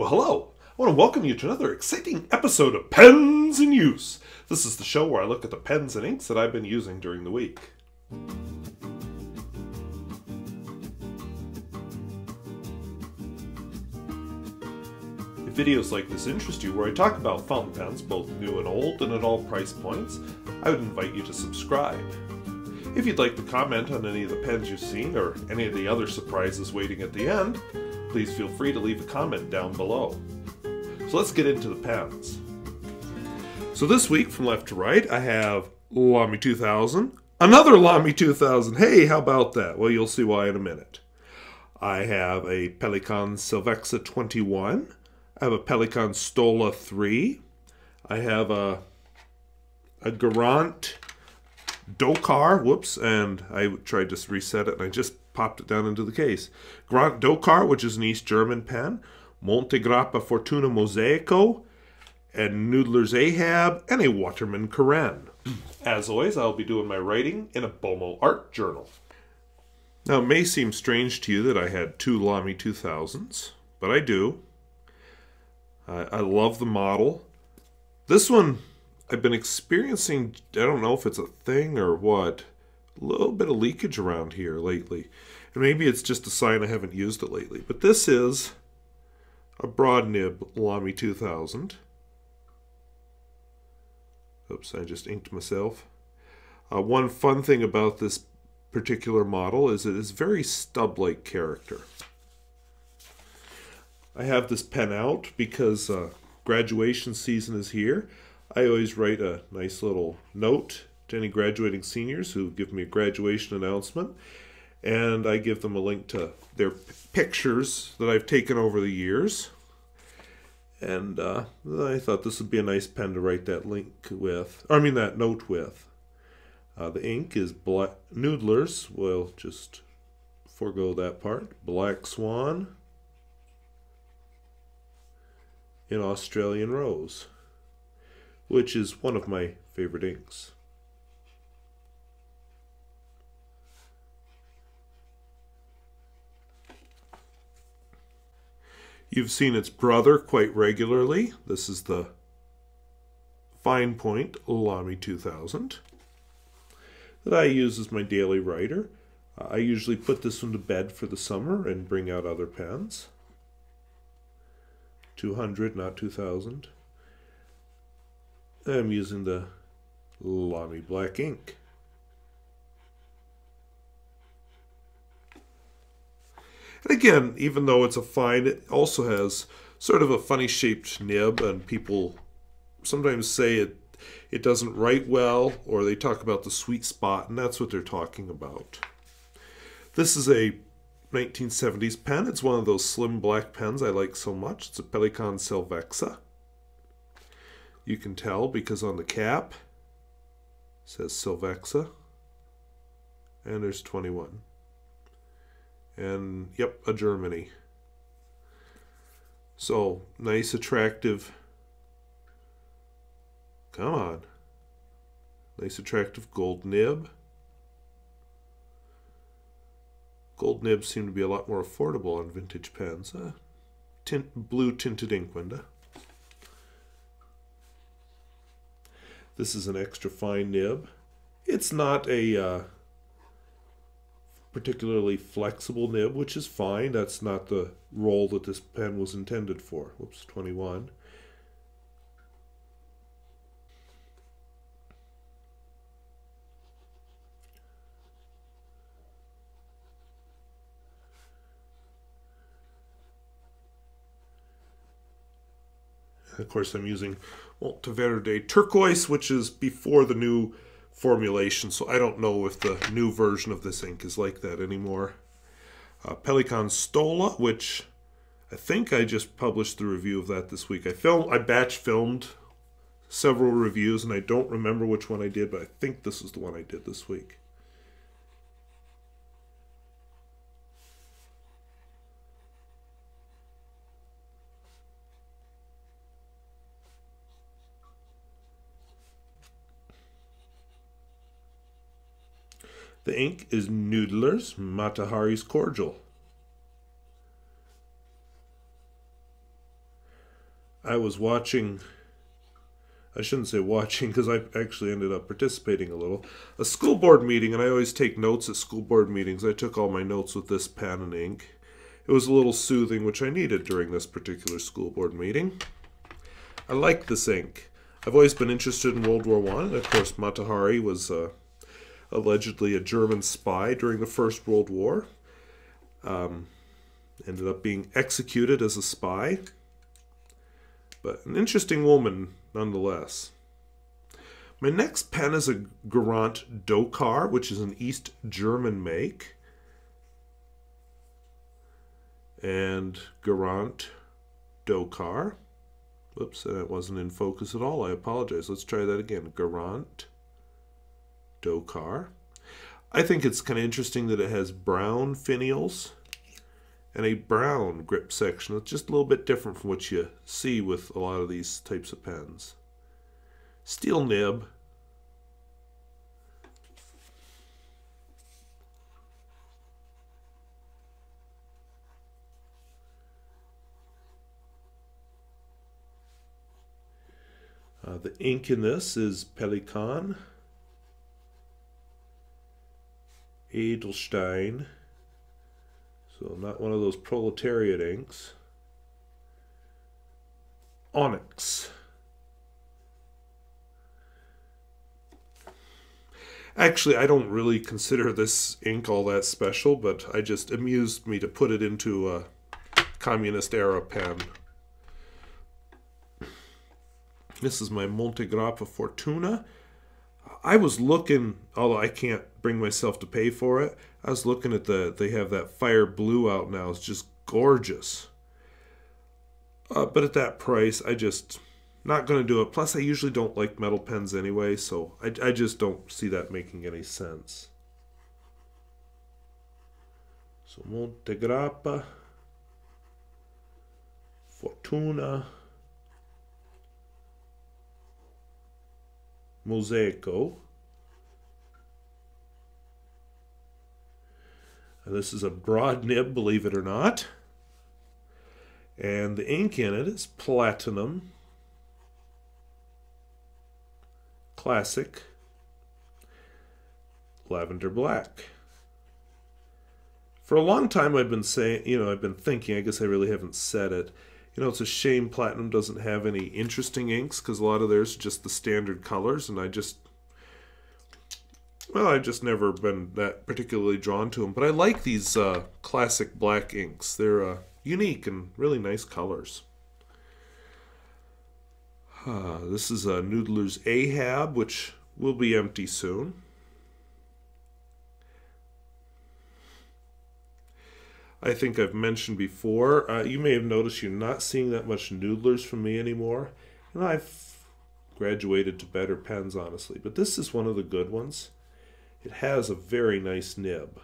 Well, hello. I want to welcome you to another exciting episode of Pens in Use. This is the show where I look at the pens and inks that I've been using during the week. If videos like this interest you, where I talk about fountain pens, both new and old, and at all price points, I would invite you to subscribe. If you'd like to comment on any of the pens you've seen, or any of the other surprises waiting at the end, please feel free to leave a comment down below. So let's get into the pens. So this week, from left to right, I have Lamy 2000, another Lamy 2000. Hey, how about that? Well, you'll see why in a minute. I have a Pelikan Silvexa 21. I have a Pelikan Stola 3. I have a Garant Docar, whoops, and I tried to reset it and I just popped it down into the case. Garant Docar, which is an East German pen. Montegrappa Fortuna Mosaico, and Noodler's Ahab, and a Waterman Carène. As always, I'll be doing my writing in a Bomo Art Journal. Now, it may seem strange to you that I had two Lamy 2000s, but I do. I love the model. This one, I've been experiencing, I don't know if it's a thing or what, a little bit of leakage around here lately. And maybe it's just a sign I haven't used it lately. But this is a broad nib Lamy 2000. Oops, I just inked myself. One fun thing about this particular model is it is very stub-like character. I have this pen out because graduation season is here. I always write a nice little note to any graduating seniors who give me a graduation announcement, and I give them a link to their pictures that I've taken over the years. And I thought this would be a nice pen to write that link with, or I mean that note with. The ink is black Noodler's. We'll just forego that part. Black Swan in Australian Rose, which is one of my favorite inks. You've seen its brother quite regularly. This is the Fine Point Lamy 2000 that I use as my daily writer. I usually put this one to bed for the summer and bring out other pens. 200, not 2000. I'm using the Lamy black ink. And again, even though it's a fine, it also has sort of a funny shaped nib, and people sometimes say it doesn't write well, or they talk about the sweet spot, and that's what they're talking about. This is a 1970s pen. It's one of those slim black pens I like so much. It's a Pelikan Silvexa. You can tell because on the cap it says Silvexa, and there's 21. And yep, a Germany. So nice, attractive, come on, nice attractive gold nib. Gold nibs seem to be a lot more affordable on vintage pens. Blue tinted ink window. This is an extra fine nib. It's not a particularly flexible nib, which is fine. That's not the role that this pen was intended for. Whoops, 21. Of course, I'm using Monteverde Turquoise, which is before the new formulation, so I don't know if the new version of this ink is like that anymore. Pelikan Stola, which I think I just published the review of that this week. I batch filmed several reviews, and I don't remember which one I did, but I think this is the one I did this week. The ink is Noodler's Matahari's Cordial. I was watching, I shouldn't say watching because I actually ended up participating a little, a school board meeting, and I always take notes at school board meetings. I took all my notes with this pen and ink. It was a little soothing, which I needed during this particular school board meeting. I like this ink. I've always been interested in World War I, and of course Mata-Hari was allegedly a German spy during the First World War. Ended up being executed as a spy. But an interesting woman, nonetheless. My next pen is a Garant Docar, which is an East German make. And Garant Docar. Whoops, that wasn't in focus at all. I apologize. Let's try that again. Garant Docar. I think it's kind of interesting that it has brown finials and a brown grip section. It's just a little bit different from what you see with a lot of these types of pens. Steel nib. The ink in this is Pelikan, Edelstein, so not one of those proletariat inks. Onyx. Actually, I don't really consider this ink all that special, but I just amused me to put it into a communist era pen. This is my Montegrappa Fortuna. I was looking, although I can't bring myself to pay for it, I was looking at they have that fire blue out now. It's just gorgeous. But at that price, I just not going to do it. Plus, I usually don't like metal pens anyway, so I just don't see that making any sense. So Montegrappa, Fortuna, Mosaico. And this is a broad nib, believe it or not. And the ink in it is platinum, classic, lavender black. For a long time I've been saying, I've been thinking, I guess I really haven't said it, it's a shame Platinum doesn't have any interesting inks, because a lot of theirs are just the standard colors, and I've just never been that particularly drawn to them. But I like these classic black inks. They're unique and really nice colors. This is Noodler's Ahab, which will be empty soon. I think I've mentioned before, you may have noticed you're not seeing that much Noodlers from me anymore. I've graduated to better pens, honestly, but this is one of the good ones. It has a very nice nib.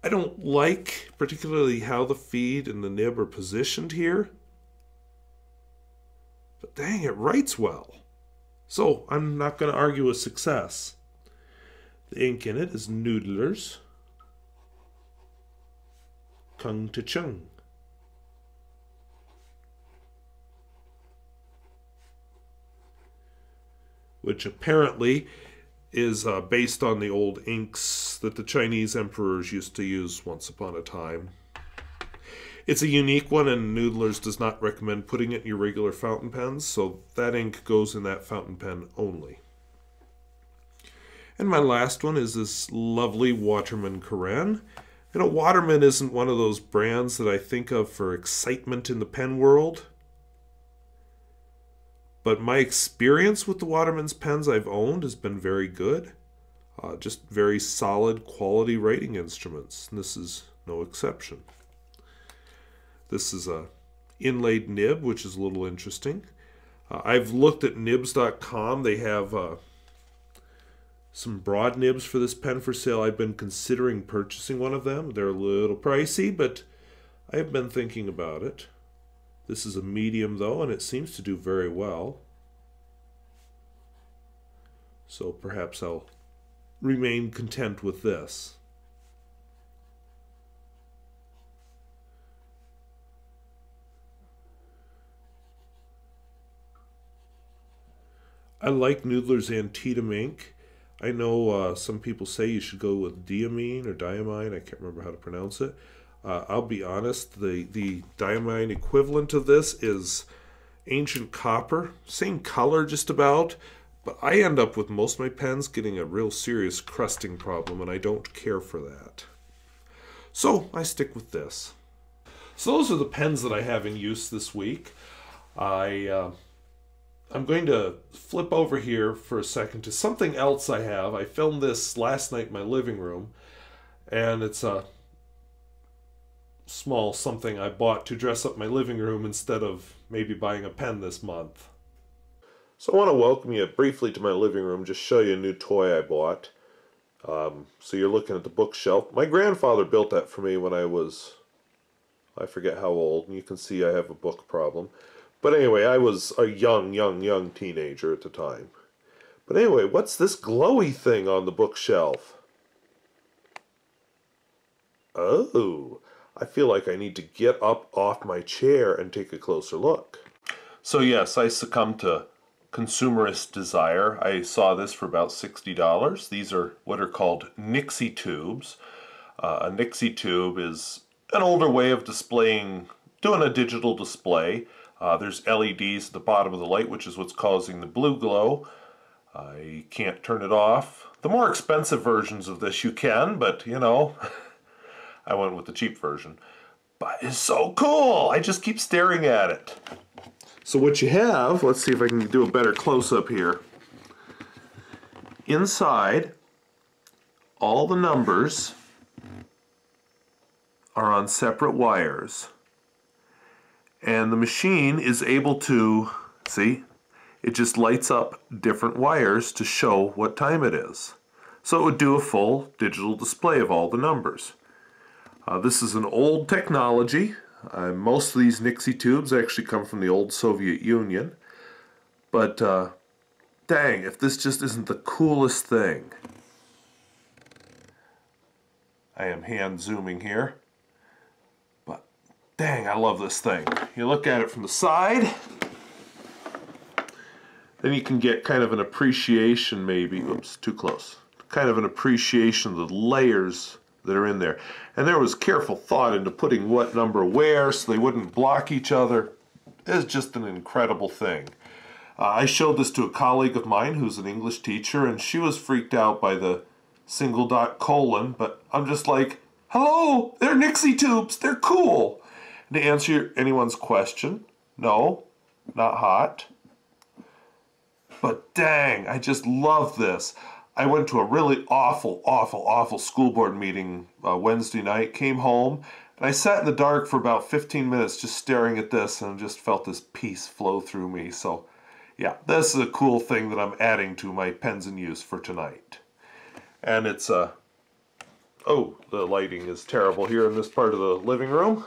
I don't like particularly how the feed and the nib are positioned here, but dang, it writes well. So I'm not going to argue with success. The ink in it is Noodler's Te-cheng. Which apparently is based on the old inks that the Chinese emperors used to use once upon a time. It's a unique one, and Noodler's does not recommend putting it in your regular fountain pens, so that ink goes in that fountain pen only. And my last one is this lovely Waterman Carène. Waterman isn't one of those brands that I think of for excitement in the pen world. But my experience with the Waterman's pens I've owned has been very good. Just very solid quality writing instruments. And this is no exception. This is a inlaid nib, which is a little interesting. I've looked at nibs.com. They have some broad nibs for this pen for sale. I've been considering purchasing one of them. They're a little pricey, but I've been thinking about it. This is a medium though, and it seems to do very well. So perhaps I'll remain content with this. I like Noodler's Antietam ink. I know some people say you should go with diamine or diamine. I can't remember how to pronounce it. I'll be honest, the diamine equivalent of this is ancient copper. Same color just about, but I end up with most of my pens getting a real serious crusting problem, and I don't care for that. So I stick with this. So those are the pens that I have in use this week. I'm going to flip over here for a second to something else I have. I filmed this last night in my living room, and it's a small something I bought to dress up my living room instead of maybe buying a pen this month. So I want to welcome you briefly to my living room, just show you a new toy I bought. So you're looking at the bookshelf. My grandfather built that for me when I was, I forget how old, and you can see I have a book problem. But anyway, I was a young teenager at the time. But anyway, what's this glowy thing on the bookshelf? Oh, I feel like I need to get up off my chair and take a closer look. So yes, I succumbed to consumerist desire. I saw this for about $60. These are what are called Nixie Tubes. A Nixie Tube is an older way of doing a digital display. There's LEDs at the bottom of the light, which is what's causing the blue glow. I can't turn it off. The more expensive versions of this you can, but you know, I went with the cheap version. But it's so cool! I just keep staring at it. So what you have, let's see if I can do a better close-up here. Inside, all the numbers are on separate wires. And the machine is able to, see, it just lights up different wires to show what time it is. So it would do a full digital display of all the numbers. This is an old technology. Most of these Nixie tubes actually come from the old Soviet Union. But dang, if this just isn't the coolest thing. I am hand zooming here. Dang, I love this thing. You look at it from the side, then you can get kind of an appreciation maybe, oops, too close, kind of an appreciation of the layers that are in there. And there was careful thought into putting what number where so they wouldn't block each other. It's just an incredible thing. I showed this to a colleague of mine who's an English teacher, and she was freaked out by the single dot colon, but I'm just like, hello, they're Nixie tubes, they're cool. To answer anyone's question, no, not hot. But dang, I just love this. I went to a really awful school board meeting Wednesday night, came home, and I sat in the dark for about 15 minutes just staring at this and just felt this peace flow through me. So yeah, this is a cool thing that I'm adding to my pens in use for tonight. And it's, oh, the lighting is terrible here in this part of the living room.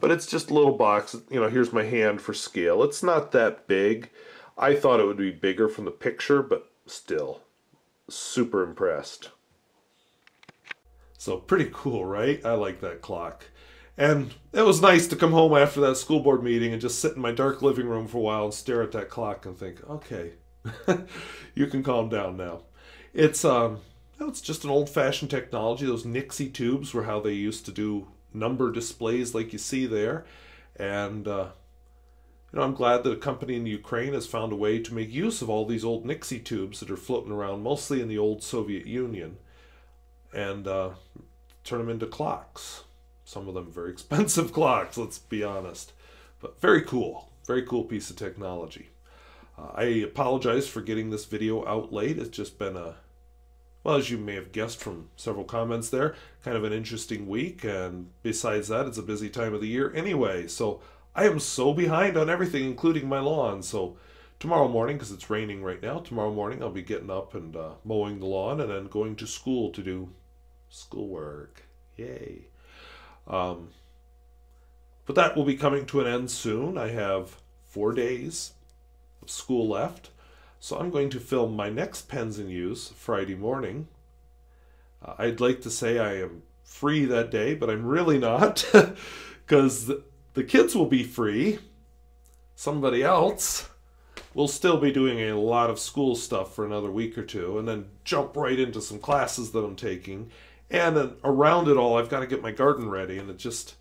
But it's just a little box, you know, here's my hand for scale. It's not that big. I thought it would be bigger from the picture, but still, super impressed. So pretty cool, right? I like that clock. And it was nice to come home after that school board meeting and just sit in my dark living room for a while and stare at that clock and think, okay, you can calm down now. It's just an old-fashioned technology. Those Nixie tubes were how they used to do number displays like you see there, and you know, I'm glad that a company in Ukraine has found a way to make use of all these old Nixie tubes that are floating around mostly in the old Soviet Union and turn them into clocks. Some of them very expensive clocks, let's be honest, but very cool piece of technology. I apologize for getting this video out late. It's just been a, well, as you may have guessed from several comments there, kind of an interesting week, and besides that, it's a busy time of the year anyway, so I am so behind on everything, including my lawn. So tomorrow morning, because it's raining right now, tomorrow morning I'll be getting up and mowing the lawn and then going to school to do schoolwork. Yay. But that will be coming to an end soon. I have 4 days of school left. So I'm going to film my next pens in use Friday morning. I'd like to say I am free that day, but I'm really not, because the kids will be free. Somebody else we'll still be doing a lot of school stuff for another week or two, and then jump right into some classes that I'm taking. And then around it all, I've got to get my garden ready, and it's just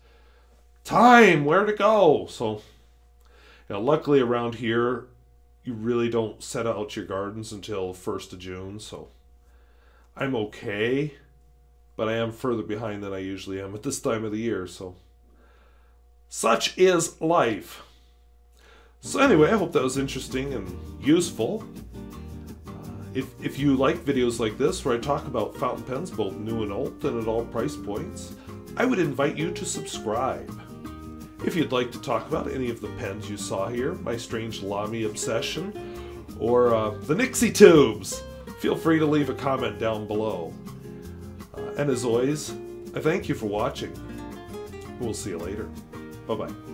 time, where to go? So, luckily around here, you really don't set out your gardens until 1st of June, so I'm okay, but I am further behind than I usually am at this time of the year, so such is life. So anyway, I hope that was interesting and useful. If you like videos like this where I talk about fountain pens, both new and old, and at all price points, I would invite you to subscribe. If you'd like to talk about any of the pens you saw here, my strange Lamy obsession, or the Nixie Tubes, feel free to leave a comment down below. And as always, I thank you for watching. We'll see you later. Bye-bye.